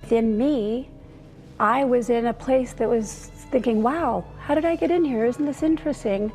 within me, I was in a place that was thinking, wow, how did I get in here? Isn't this interesting?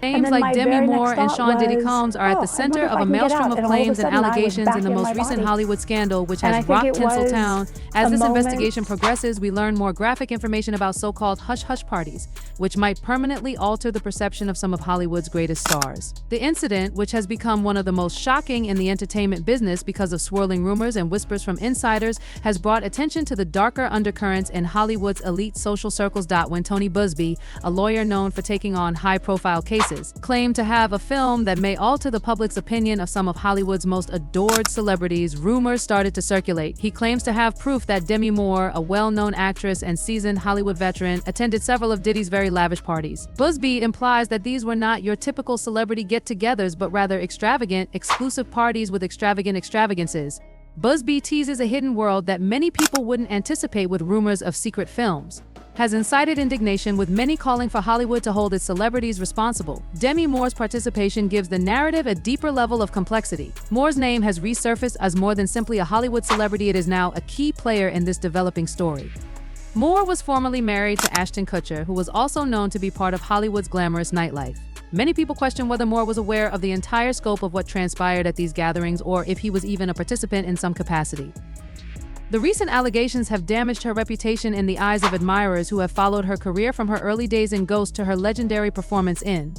Names like Demi Moore and Sean Diddy Combs are at the center of a maelstrom of claims and allegations in the most recent Hollywood scandal, which has rocked Tinseltown. As this investigation progresses, we learn more graphic information about so-called hush-hush parties, which might permanently alter the perception of some of Hollywood's greatest stars. The incident, which has become one of the most shocking in the entertainment business because of swirling rumors and whispers from insiders, has brought attention to the darker undercurrents in Hollywood's elite social circles. When Tony Buzbee, a lawyer known for taking on high-profile cases, claimed to have a film that may alter the public's opinion of some of Hollywood's most adored celebrities, rumors started to circulate. He claims to have proof that Demi Moore, a well-known actress and seasoned Hollywood veteran, attended several of Diddy's very lavish parties. Buzbee implies that these were not your typical celebrity get-togethers, but rather extravagant, exclusive parties with extravagant extravagances. Buzbee teases a hidden world that many people wouldn't anticipate with rumors of secret films, has incited indignation, with many calling for Hollywood to hold its celebrities responsible. Demi Moore's participation gives the narrative a deeper level of complexity. Moore's name has resurfaced as more than simply a Hollywood celebrity. It is now a key player in this developing story. Moore was formerly married to Ashton Kutcher, who was also known to be part of Hollywood's glamorous nightlife. Many people question whether Moore was aware of the entire scope of what transpired at these gatherings, or if he was even a participant in some capacity. The recent allegations have damaged her reputation in the eyes of admirers who have followed her career from her early days in Ghost to her legendary performance in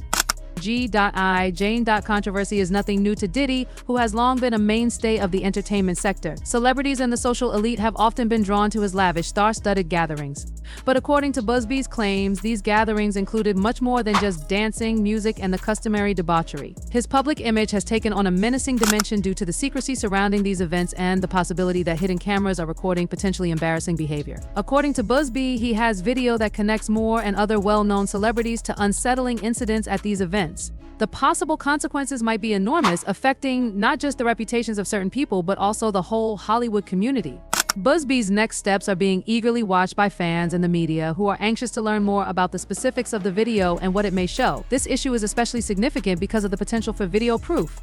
G.I. Jane. Controversy is nothing new to Diddy, who has long been a mainstay of the entertainment sector. Celebrities and the social elite have often been drawn to his lavish, star-studded gatherings. But according to Buzbee's claims, these gatherings included much more than just dancing, music, and the customary debauchery. His public image has taken on a menacing dimension due to the secrecy surrounding these events and the possibility that hidden cameras are recording potentially embarrassing behavior. According to Buzbee, he has video that connects Moore and other well-known celebrities to unsettling incidents at these events. The possible consequences might be enormous, affecting not just the reputations of certain people, but also the whole Hollywood community. Buzbee's next steps are being eagerly watched by fans and the media, who are anxious to learn more about the specifics of the video and what it may show. This issue is especially significant because of the potential for video proof.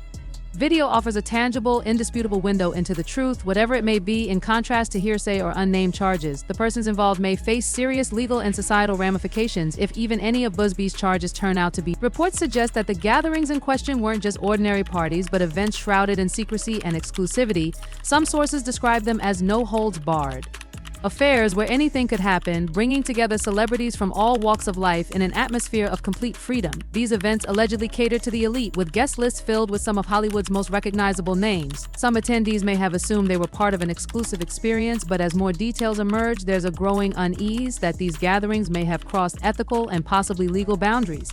Video offers a tangible, indisputable window into the truth, whatever it may be. In contrast to hearsay or unnamed charges, the persons involved may face serious legal and societal ramifications if even any of Buzbee's charges turn out to be. Reports suggest that the gatherings in question weren't just ordinary parties, but events shrouded in secrecy and exclusivity. Some sources describe them as no-holds-barred affairs where anything could happen, bringing together celebrities from all walks of life in an atmosphere of complete freedom. These events allegedly cater to the elite, with guest lists filled with some of Hollywood's most recognizable names. Some attendees may have assumed they were part of an exclusive experience, but as more details emerge, there's a growing unease that these gatherings may have crossed ethical and possibly legal boundaries.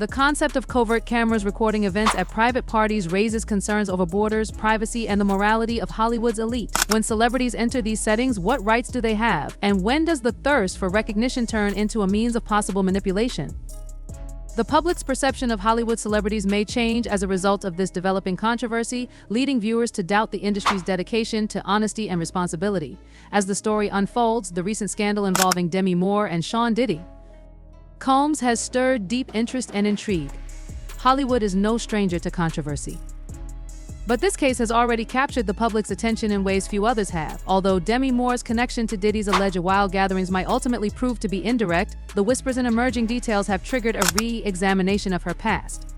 The concept of covert cameras recording events at private parties raises concerns over borders, privacy, and the morality of Hollywood's elite. When celebrities enter these settings, what rights do they have? And when does the thirst for recognition turn into a means of possible manipulation? The public's perception of Hollywood celebrities may change as a result of this developing controversy, leading viewers to doubt the industry's dedication to honesty and responsibility. As the story unfolds, the recent scandal involving Demi Moore and Sean Diddy Combs has stirred deep interest and intrigue. Hollywood is no stranger to controversy. But this case has already captured the public's attention in ways few others have. Although Demi Moore's connection to Diddy's alleged wild gatherings might ultimately prove to be indirect, the whispers and emerging details have triggered a re-examination of her past.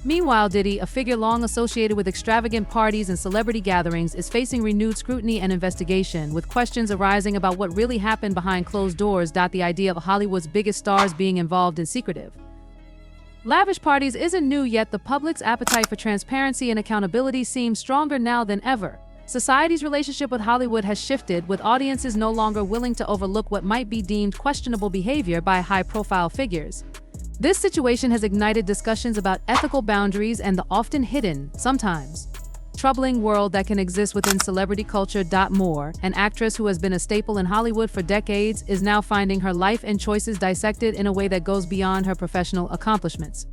Meanwhile, Diddy, a figure long associated with extravagant parties and celebrity gatherings, is facing renewed scrutiny and investigation, with questions arising about what really happened behind closed doors. The idea of Hollywood's biggest stars being involved in secretive lavish parties isn't new, yet the public's appetite for transparency and accountability seems stronger now than ever. Society's relationship with Hollywood has shifted, with audiences no longer willing to overlook what might be deemed questionable behavior by high-profile figures. This situation has ignited discussions about ethical boundaries and the often hidden, sometimes troubling world that can exist within celebrity culture. Moore, an actress who has been a staple in Hollywood for decades, is now finding her life and choices dissected in a way that goes beyond her professional accomplishments.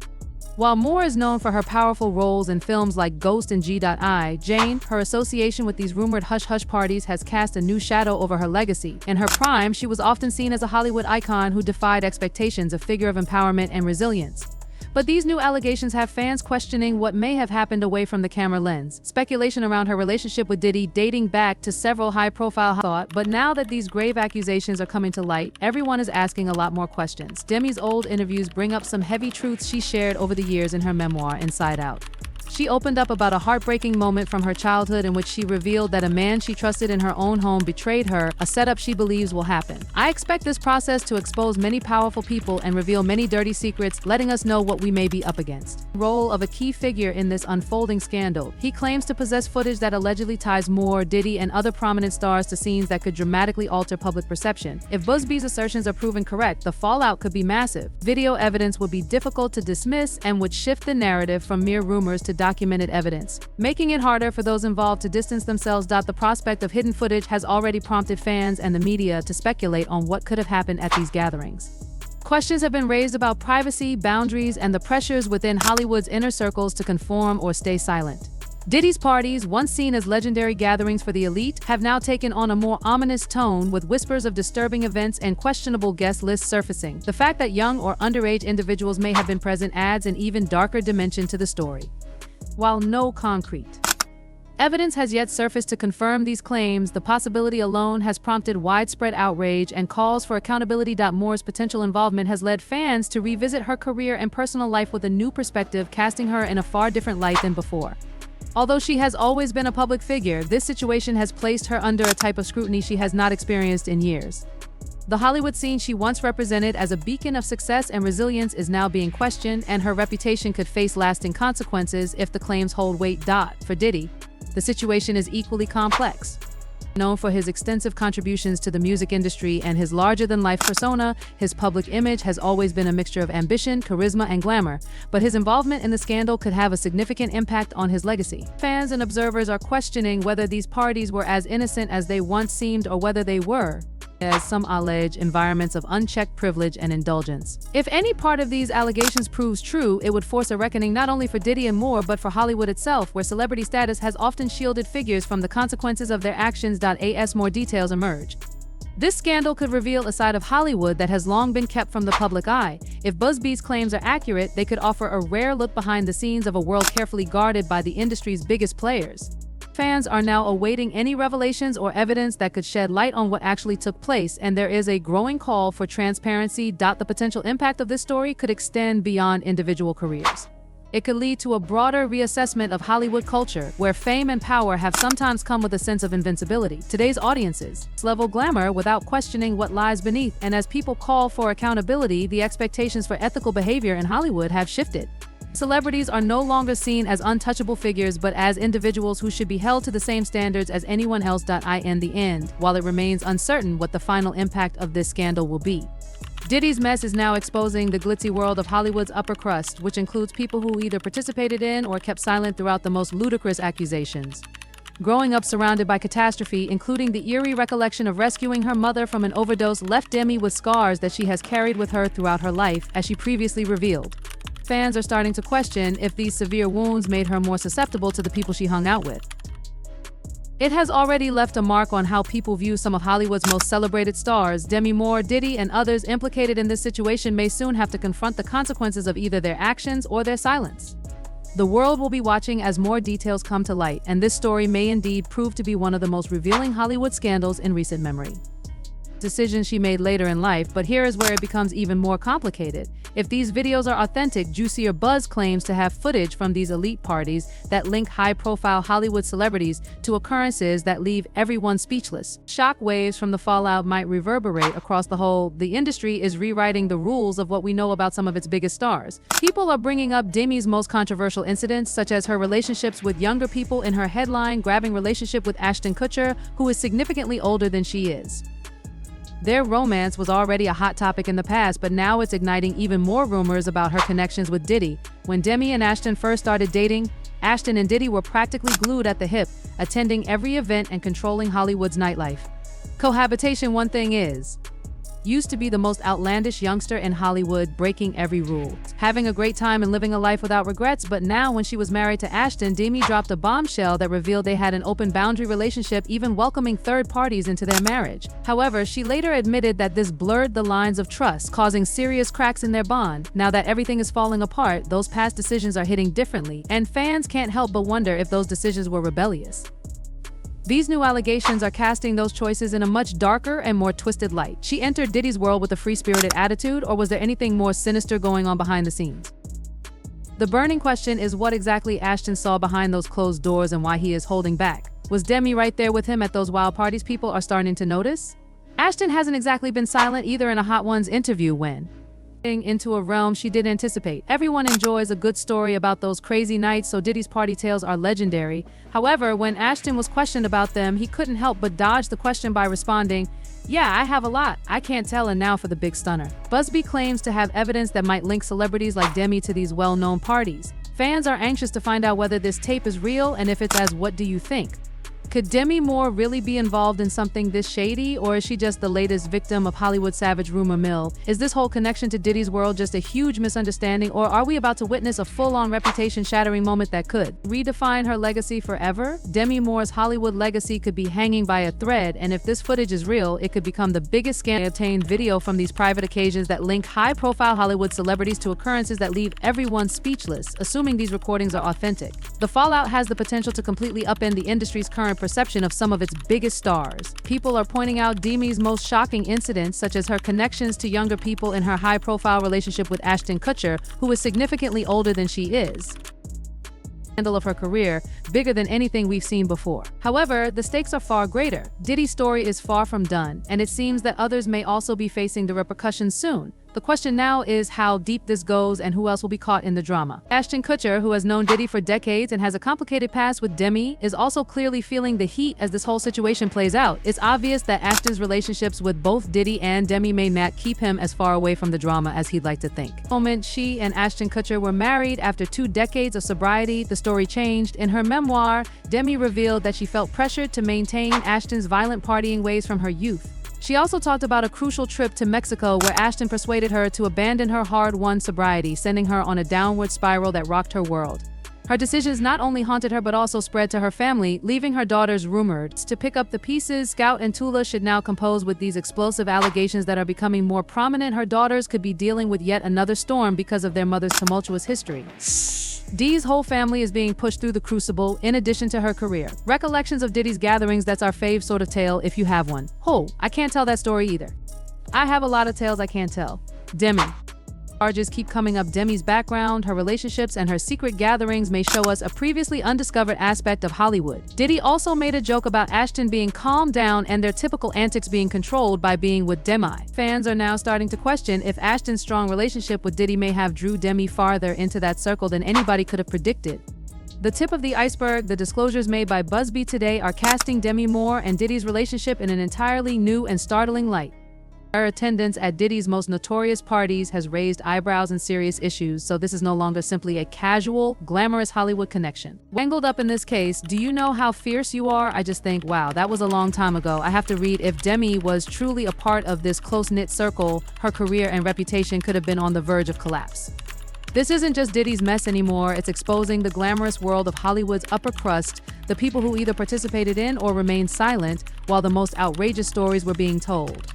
While Moore is known for her powerful roles in films like Ghost and G.I. Jane, her association with these rumored hush-hush parties has cast a new shadow over her legacy. In her prime, she was often seen as a Hollywood icon who defied expectations, a figure of empowerment and resilience. But these new allegations have fans questioning what may have happened away from the camera lens. Speculation around her relationship with Diddy dating back to several high-profile thought, but now that these grave accusations are coming to light, everyone is asking a lot more questions. Demi's old interviews bring up some heavy truths she shared over the years in her memoir, Inside Out. She opened up about a heartbreaking moment from her childhood in which she revealed that a man she trusted in her own home betrayed her, a setup she believes will happen. I expect this process to expose many powerful people and reveal many dirty secrets, letting us know what we may be up against. Role of a key figure in this unfolding scandal. He claims to possess footage that allegedly ties Moore, Diddy, and other prominent stars to scenes that could dramatically alter public perception. If Busby's assertions are proven correct, the fallout could be massive. Video evidence would be difficult to dismiss and would shift the narrative from mere rumors to documented evidence, making it harder for those involved to distance themselves. The prospect of hidden footage has already prompted fans and the media to speculate on what could have happened at these gatherings. Questions have been raised about privacy, boundaries, and the pressures within Hollywood's inner circles to conform or stay silent. Diddy's parties, once seen as legendary gatherings for the elite, have now taken on a more ominous tone, with whispers of disturbing events and questionable guest lists surfacing. The fact that young or underage individuals may have been present adds an even darker dimension to the story. While no concrete evidence has yet surfaced to confirm these claims, the possibility alone has prompted widespread outrage and calls for accountability. Moore's potential involvement has led fans to revisit her career and personal life with a new perspective, casting her in a far different light than before. Although she has always been a public figure, this situation has placed her under a type of scrutiny she has not experienced in years. The Hollywood scene she once represented as a beacon of success and resilience is now being questioned, and her reputation could face lasting consequences if the claims hold weight. For Diddy, the situation is equally complex. Known for his extensive contributions to the music industry and his larger-than-life persona, his public image has always been a mixture of ambition, charisma, and glamour, but his involvement in the scandal could have a significant impact on his legacy. Fans and observers are questioning whether these parties were as innocent as they once seemed or whether they were, as some allege, environments of unchecked privilege and indulgence. If any part of these allegations proves true, it would force a reckoning not only for Diddy and Moore but for Hollywood itself, where celebrity status has often shielded figures from the consequences of their actions. As more details emerge, this scandal could reveal a side of Hollywood that has long been kept from the public eye. If Busby's claims are accurate, they could offer a rare look behind the scenes of a world carefully guarded by the industry's biggest players. Fans are now awaiting any revelations or evidence that could shed light on what actually took place, and there is a growing call for transparency. The potential impact of this story could extend beyond individual careers. It could lead to a broader reassessment of Hollywood culture, where fame and power have sometimes come with a sense of invincibility. Today's audiences level glamour without questioning what lies beneath, and as people call for accountability, the expectations for ethical behavior in Hollywood have shifted. Celebrities are no longer seen as untouchable figures, but as individuals who should be held to the same standards as anyone else. In the end, while it remains uncertain what the final impact of this scandal will be, Diddy's mess is now exposing the glitzy world of Hollywood's upper crust, which includes people who either participated in or kept silent throughout the most ludicrous accusations. Growing up surrounded by catastrophe, including the eerie recollection of rescuing her mother from an overdose, left Demi with scars that she has carried with her throughout her life, as she previously revealed. Fans are starting to question if these severe wounds made her more susceptible to the people she hung out with. It has already left a mark on how people view some of Hollywood's most celebrated stars. Demi Moore, Diddy, and others implicated in this situation may soon have to confront the consequences of either their actions or their silence. The world will be watching as more details come to light, and this story may indeed prove to be one of the most revealing Hollywood scandals in recent memory. Decisions she made later in life, but here is where it becomes even more complicated. If these videos are authentic, Juicier Buzz claims to have footage from these elite parties that link high-profile Hollywood celebrities to occurrences that leave everyone speechless. Shock waves from the fallout might reverberate across the industry is rewriting the rules of what we know about some of its biggest stars. People are bringing up Demi's most controversial incidents, such as her relationships with younger people in her headline-grabbing relationship with Ashton Kutcher, who is significantly older than she is. Their romance was already a hot topic in the past, but now it's igniting even more rumors about her connections with Diddy. When Demi and Ashton first started dating, Ashton and Diddy were practically glued at the hip, attending every event and controlling Hollywood's nightlife. Cohabitation, one thing is used to be the most outlandish youngster in Hollywood, breaking every rule, having a great time and living a life without regrets. But now, when she was married to Ashton, Demi dropped a bombshell that revealed they had an open boundary relationship, even welcoming third parties into their marriage. However, she later admitted that this blurred the lines of trust, causing serious cracks in their bond. Now that everything is falling apart, those past decisions are hitting differently, and fans can't help but wonder if those decisions were rebellious. These new allegations are casting those choices in a much darker and more twisted light. She entered Diddy's world with a free-spirited attitude, or was there anything more sinister going on behind the scenes? The burning question is what exactly Ashton saw behind those closed doors and why he is holding back. Was Demi right there with him at those wild parties people are starting to notice? Ashton hasn't exactly been silent either in a Hot Ones interview when into a realm she didn't anticipate. Everyone enjoys a good story about those crazy nights, so Diddy's party tales are legendary. However, when Ashton was questioned about them, he couldn't help but dodge the question by responding, "Yeah, I have a lot. I can't tell, and now for the big stunner." Busby claims to have evidence that might link celebrities like Demi to these well-known parties. Fans are anxious to find out whether this tape is real, and if it's as, what do you think? Could Demi Moore really be involved in something this shady, or is she just the latest victim of Hollywood savage rumor mill? Is this whole connection to Diddy's world just a huge misunderstanding, or are we about to witness a full-on reputation-shattering moment that could redefine her legacy forever? Demi Moore's Hollywood legacy could be hanging by a thread, and if this footage is real, it could become the biggest scandal. Obtained video from these private occasions that link high-profile Hollywood celebrities to occurrences that leave everyone speechless, assuming these recordings are authentic. The fallout has the potential to completely upend the industry's current perception of some of its biggest stars. People are pointing out Demi's most shocking incidents, such as her connections to younger people in her high-profile relationship with Ashton Kutcher, who is significantly older than she is. Scandal of her career, bigger than anything we've seen before. However, the stakes are far greater. Diddy's story is far from done, and it seems that others may also be facing the repercussions soon. The question now is how deep this goes and who else will be caught in the drama. Ashton Kutcher, who has known Diddy for decades and has a complicated past with Demi, is also clearly feeling the heat as this whole situation plays out. It's obvious that Ashton's relationships with both Diddy and Demi may not keep him as far away from the drama as he'd like to think. The moment she and Ashton Kutcher were married after 2 decades of sobriety, the story changed. In her memoir, Demi revealed that she felt pressured to maintain Ashton's violent partying ways from her youth. She also talked about a crucial trip to Mexico where Ashton persuaded her to abandon her hard-won sobriety, sending her on a downward spiral that rocked her world. Her decisions not only haunted her but also spread to her family, leaving her daughters rumored to pick up the pieces. Scout and Tula should now compose with these explosive allegations that are becoming more prominent. Her daughters could be dealing with yet another storm because of their mother's tumultuous history. Dee's whole family is being pushed through the crucible, in addition to her career. Recollections of Diddy's gatherings, that's our fave sort of tale if you have one. I can't tell that story either. I have a lot of tales I can't tell. Demi. Charges keep coming up. Demi's background, her relationships, and her secret gatherings may show us a previously undiscovered aspect of Hollywood. Diddy also made a joke about Ashton being calmed down and their typical antics being controlled by being with Demi. Fans are now starting to question if Ashton's strong relationship with Diddy may have drew Demi farther into that circle than anybody could have predicted. The tip of the iceberg, the disclosures made by Busby today are casting Demi Moore and Diddy's relationship in an entirely new and startling light. Her attendance at Diddy's most notorious parties has raised eyebrows and serious issues, so this is no longer simply a casual, glamorous Hollywood connection. Wangled up in this case, do you know how fierce you are? I just think, wow, that was a long time ago. I have to read, if Demi was truly a part of this close-knit circle, her career and reputation could have been on the verge of collapse. This isn't just Diddy's mess anymore, it's exposing the glamorous world of Hollywood's upper crust, the people who either participated in or remained silent while the most outrageous stories were being told.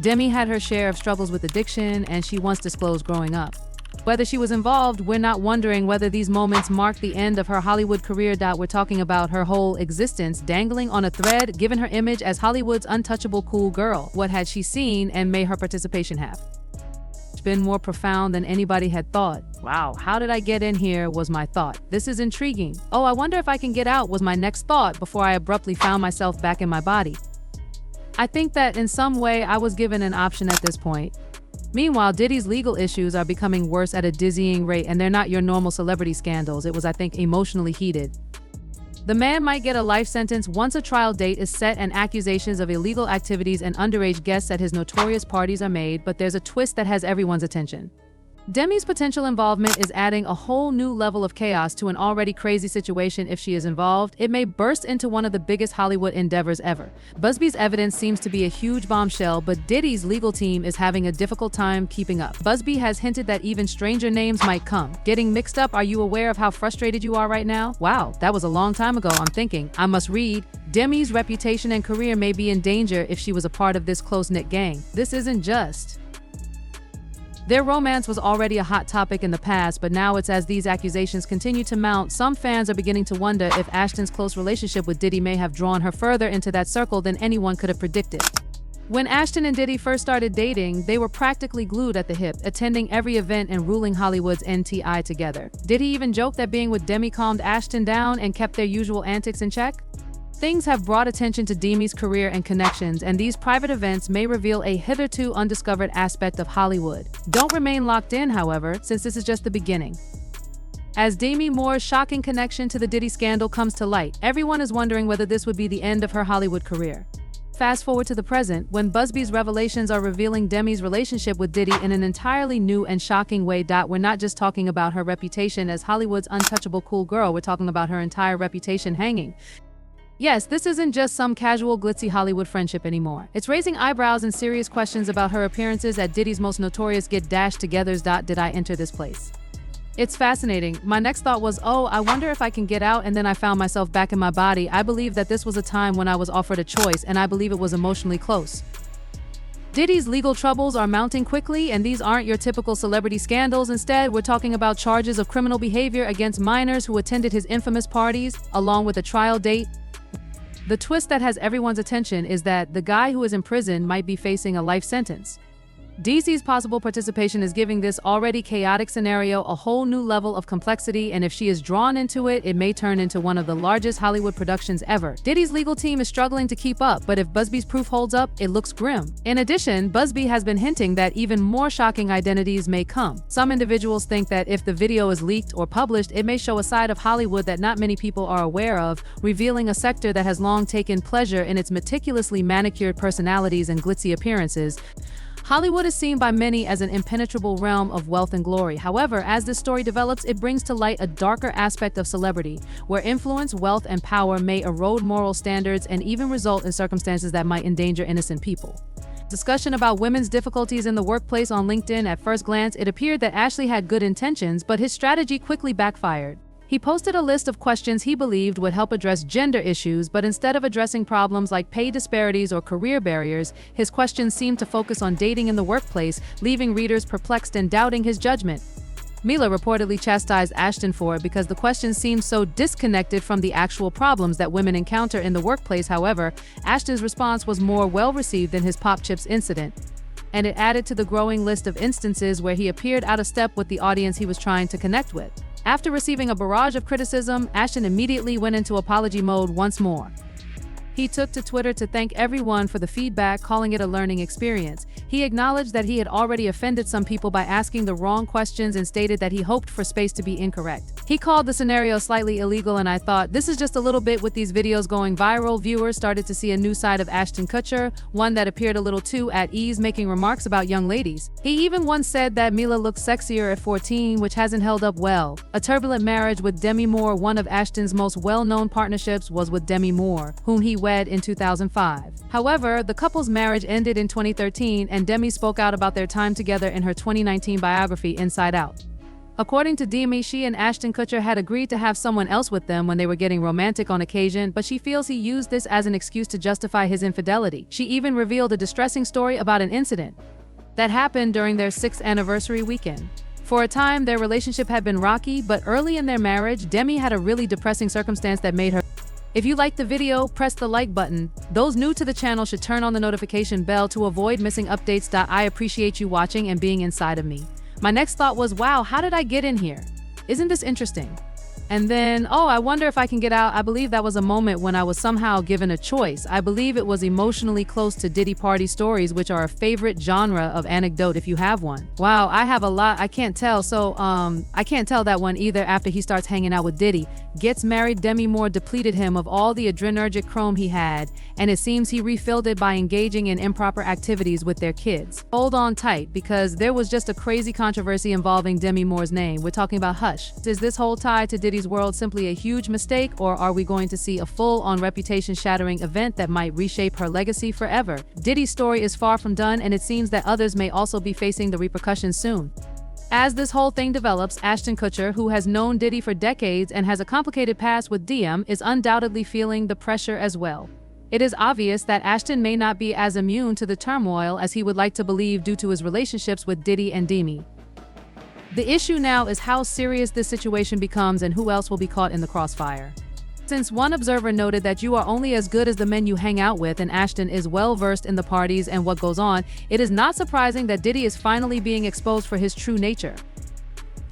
Demi had her share of struggles with addiction, and she once disclosed growing up. Whether she was involved, we're not wondering whether these moments marked the end of her Hollywood career. We're talking about her whole existence dangling on a thread, given her image as Hollywood's untouchable cool girl. What had she seen, and may her participation have been more profound than anybody had thought? Wow, how did I get in here was my thought. This is intriguing. Oh, I wonder if I can get out was my next thought before I abruptly found myself back in my body. I think that in some way I was given an option at this point. Meanwhile, Diddy's legal issues are becoming worse at a dizzying rate, and they're not your normal celebrity scandals. It was, I think, emotionally heated. The man might get a life sentence once a trial date is set and accusations of illegal activities and underage guests at his notorious parties are made, but there's a twist that has everyone's attention. Demi's potential involvement is adding a whole new level of chaos to an already crazy situation. If she is involved, it may burst into one of the biggest Hollywood endeavors ever. Busby's evidence seems to be a huge bombshell, but Diddy's legal team is having a difficult time keeping up. Busby has hinted that even stranger names might come. Getting mixed up? Are you aware of how frustrated you are right now? Wow, that was a long time ago. I'm thinking, I must read. Demi's reputation and career may be in danger if she was a part of this close-knit gang. This isn't just. Their romance was already a hot topic in the past, but now it's as these accusations continue to mount, some fans are beginning to wonder if Ashton's close relationship with Diddy may have drawn her further into that circle than anyone could have predicted. When Ashton and Diddy first started dating, they were practically glued at the hip, attending every event and ruling Hollywood's NTI together. Diddy even joked that being with Demi calmed Ashton down and kept their usual antics in check. Things have brought attention to Demi's career and connections, and these private events may reveal a hitherto undiscovered aspect of Hollywood. Don't remain locked in, however, since this is just the beginning. As Demi Moore's shocking connection to the Diddy scandal comes to light, everyone is wondering whether this would be the end of her Hollywood career. Fast forward to the present, when Busby's revelations are revealing Demi's relationship with Diddy in an entirely new and shocking way. We're not just talking about her reputation as Hollywood's untouchable cool girl, we're talking about her entire reputation hanging. Yes, this isn't just some casual glitzy Hollywood friendship anymore. It's raising eyebrows and serious questions about her appearances at Diddy's most notorious get-togethers. Did I enter this place? It's fascinating. My next thought was, oh, I wonder if I can get out, and then I found myself back in my body. I believe that this was a time when I was offered a choice, and I believe it was emotionally close. Diddy's legal troubles are mounting quickly, and these aren't your typical celebrity scandals. Instead, we're talking about charges of criminal behavior against minors who attended his infamous parties, along with a trial date. The twist that has everyone's attention is that the guy who is in prison might be facing a life sentence. DC's possible participation is giving this already chaotic scenario a whole new level of complexity, and if she is drawn into it, it may turn into one of the largest Hollywood productions ever. Diddy's legal team is struggling to keep up, but if Busby's proof holds up, it looks grim. In addition, Busby has been hinting that even more shocking identities may come. Some individuals think that if the video is leaked or published, it may show a side of Hollywood that not many people are aware of, revealing a sector that has long taken pleasure in its meticulously manicured personalities and glitzy appearances. Hollywood is seen by many as an impenetrable realm of wealth and glory. However, as this story develops, it brings to light a darker aspect of celebrity, where influence, wealth, and power may erode moral standards and even result in circumstances that might endanger innocent people. Discussion about women's difficulties in the workplace on LinkedIn. At first glance, it appeared that Ashley had good intentions, but his strategy quickly backfired. He posted a list of questions he believed would help address gender issues, but instead of addressing problems like pay disparities or career barriers, his questions seemed to focus on dating in the workplace, leaving readers perplexed and doubting his judgment. Mila reportedly chastised Ashton for it because the questions seemed so disconnected from the actual problems that women encounter in the workplace. However, Ashton's response was more well-received than his Pop Chips incident, and it added to the growing list of instances where he appeared out of step with the audience he was trying to connect with. After receiving a barrage of criticism, Ashton immediately went into apology mode once more. He took to Twitter to thank everyone for the feedback, calling it a learning experience. He acknowledged that he had already offended some people by asking the wrong questions and stated that he hoped for space to be incorrect. He called the scenario slightly illegal, and I thought, this is just a little bit with these videos going viral. Viewers started to see a new side of Ashton Kutcher, one that appeared a little too at ease, making remarks about young ladies. He even once said that Mila looked sexier at 14, which hasn't held up well. A turbulent marriage with Demi Moore. One of Ashton's most well-known partnerships was with Demi Moore, whom he wed in 2005. However, the couple's marriage ended in 2013, and Demi spoke out about their time together in her 2019 biography, Inside Out. According to Demi, she and Ashton Kutcher had agreed to have someone else with them when they were getting romantic on occasion, but she feels he used this as an excuse to justify his infidelity. She even revealed a distressing story about an incident that happened during their 6th anniversary weekend. For a time, their relationship had been rocky, but early in their marriage, Demi had a really depressing circumstance that made her. If you liked the video, press the like button. Those new to the channel should turn on the notification bell to avoid missing updates. I appreciate you watching and being inside of me. My next thought was, wow, how did I get in here? Isn't this interesting? And then, oh, I wonder if I can get out. I believe that was a moment when I was somehow given a choice. I believe it was emotionally close to Diddy party stories, which are a favorite genre of anecdote if you have one. Wow, I have a lot. I can't tell. So, I can't tell that one either. After he starts hanging out with Diddy, gets married, Demi Moore depleted him of all the adrenergic chrome he had, and it seems he refilled it by engaging in improper activities with their kids. Hold on tight, because there was just a crazy controversy involving Demi Moore's name. We're talking about Hush. Is this whole tie to Diddy's world simply a huge mistake, or are we going to see a full-on reputation-shattering event that might reshape her legacy forever? Diddy's story is far from done, and it seems that others may also be facing the repercussions soon. As this whole thing develops, Ashton Kutcher, who has known Diddy for decades and has a complicated past with DM, is undoubtedly feeling the pressure as well. It is obvious that Ashton may not be as immune to the turmoil as he would like to believe due to his relationships with Diddy and Demi. The issue now is how serious this situation becomes and who else will be caught in the crossfire. Since one observer noted that you are only as good as the men you hang out with, and Ashton is well versed in the parties and what goes on, it is not surprising that Diddy is finally being exposed for his true nature.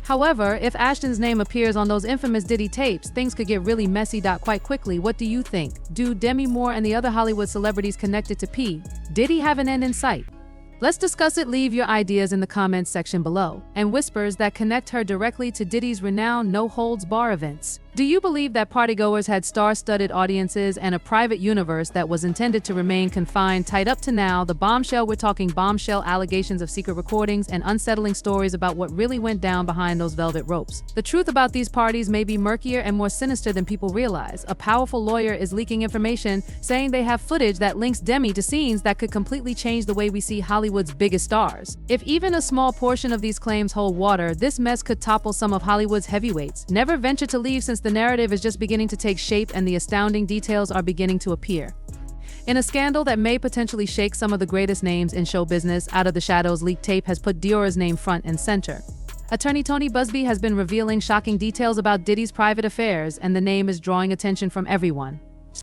However, if Ashton's name appears on those infamous Diddy tapes, things could get really messy quite quickly. What do you think? Do Demi Moore and the other Hollywood celebrities connected to P. Diddy have an end in sight? Let's discuss it. Leave your ideas in the comments section below. And whispers that connect her directly to Diddy's renowned no-holds-bar events. Do you believe that partygoers had star-studded audiences and a private universe that was intended to remain confined? Tied up to now, the bombshell. We're talking bombshell allegations of secret recordings and unsettling stories about what really went down behind those velvet ropes. The truth about these parties may be murkier and more sinister than people realize. A powerful lawyer is leaking information, saying they have footage that links Demi to scenes that could completely change the way we see Hollywood's biggest stars. If even a small portion of these claims hold water, this mess could topple some of Hollywood's heavyweights. Never venture to leave, since the narrative is just beginning to take shape and the astounding details are beginning to appear. In a scandal that may potentially shake some of the greatest names in show business, Out of the Shadows leaked tape has put Dior's name front and center. Attorney Tony Busby has been revealing shocking details about Diddy's private affairs, and the name is drawing attention from everyone.